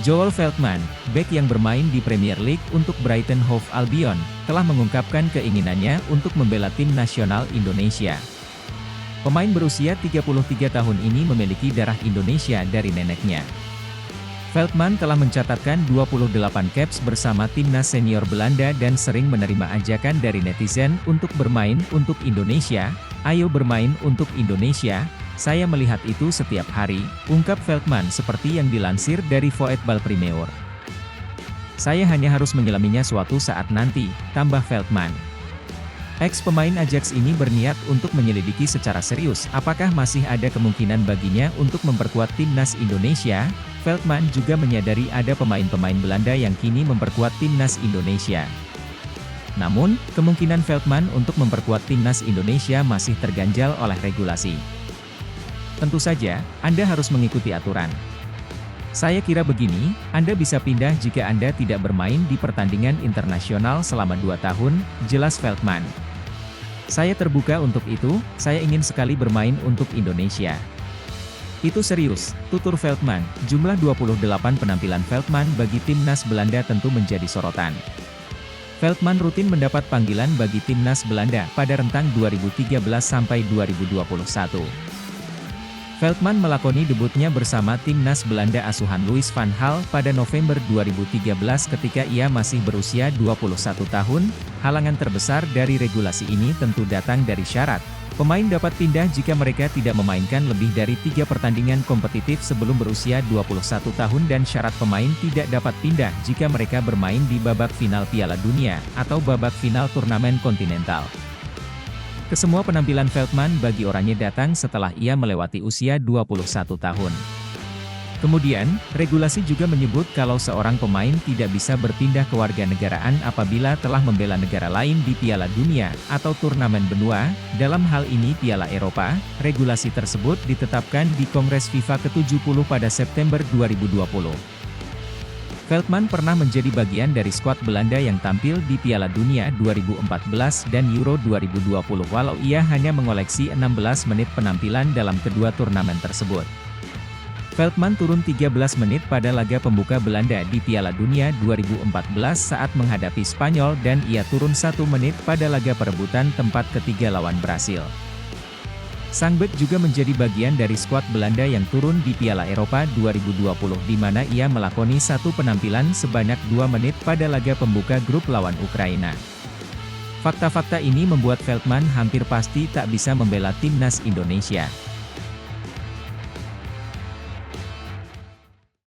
Joel Veltman, bek yang bermain di Premier League untuk Brighton Hove Albion, telah mengungkapkan keinginannya untuk membela tim nasional Indonesia. Pemain berusia 33 tahun ini memiliki darah Indonesia dari neneknya. Veltman telah mencatatkan 28 caps bersama timnas senior Belanda dan sering menerima ajakan dari netizen untuk bermain untuk Indonesia. "Ayo bermain untuk Indonesia, saya melihat itu setiap hari," ungkap Veltman seperti yang dilansir dari Voetbal Premier. "Saya hanya harus menyelaminya suatu saat nanti," tambah Veltman. Ex-pemain Ajax ini berniat untuk menyelidiki secara serius apakah masih ada kemungkinan baginya untuk memperkuat timnas Indonesia. Veltman juga menyadari ada pemain-pemain Belanda yang kini memperkuat timnas Indonesia. Namun, kemungkinan Veltman untuk memperkuat timnas Indonesia masih terganjal oleh regulasi. "Tentu saja, Anda harus mengikuti aturan. Saya kira begini, Anda bisa pindah jika Anda tidak bermain di pertandingan internasional selama 2 tahun, jelas Veltman. "Saya terbuka untuk itu, saya ingin sekali bermain untuk Indonesia." "Itu serius," tutur Veltman. Jumlah 28 penampilan Veltman bagi timnas Belanda tentu menjadi sorotan. Veltman rutin mendapat panggilan bagi timnas Belanda pada rentang 2013 sampai 2021. Veltman melakoni debutnya bersama timnas Belanda asuhan Louis van Gaal pada November 2013 ketika ia masih berusia 21 tahun. Halangan terbesar dari regulasi ini tentu datang dari syarat. Pemain dapat pindah jika mereka tidak memainkan lebih dari 3 pertandingan kompetitif sebelum berusia 21 tahun dan syarat pemain tidak dapat pindah jika mereka bermain di babak final Piala Dunia, atau babak final turnamen kontinental. Kesemua penampilan Veltman bagi oranye datang setelah ia melewati usia 21 tahun. Kemudian, regulasi juga menyebut kalau seorang pemain tidak bisa berpindah kewarganegaraan apabila telah membela negara lain di Piala Dunia, atau turnamen benua, dalam hal ini Piala Eropa. Regulasi tersebut ditetapkan di Kongres FIFA ke-70 pada September 2020. Veltman pernah menjadi bagian dari skuad Belanda yang tampil di Piala Dunia 2014 dan Euro 2020 walau ia hanya mengoleksi 16 menit penampilan dalam kedua turnamen tersebut. Veltman turun 13 menit pada laga pembuka Belanda di Piala Dunia 2014 saat menghadapi Spanyol dan ia turun 1 menit pada laga perebutan tempat ketiga lawan Brasil. Sang bek juga menjadi bagian dari skuad Belanda yang turun di Piala Eropa 2020 di mana ia melakoni 1 penampilan sebanyak 2 menit pada laga pembuka grup lawan Ukraina. Fakta-fakta ini membuat Veltman hampir pasti tak bisa membela timnas Indonesia.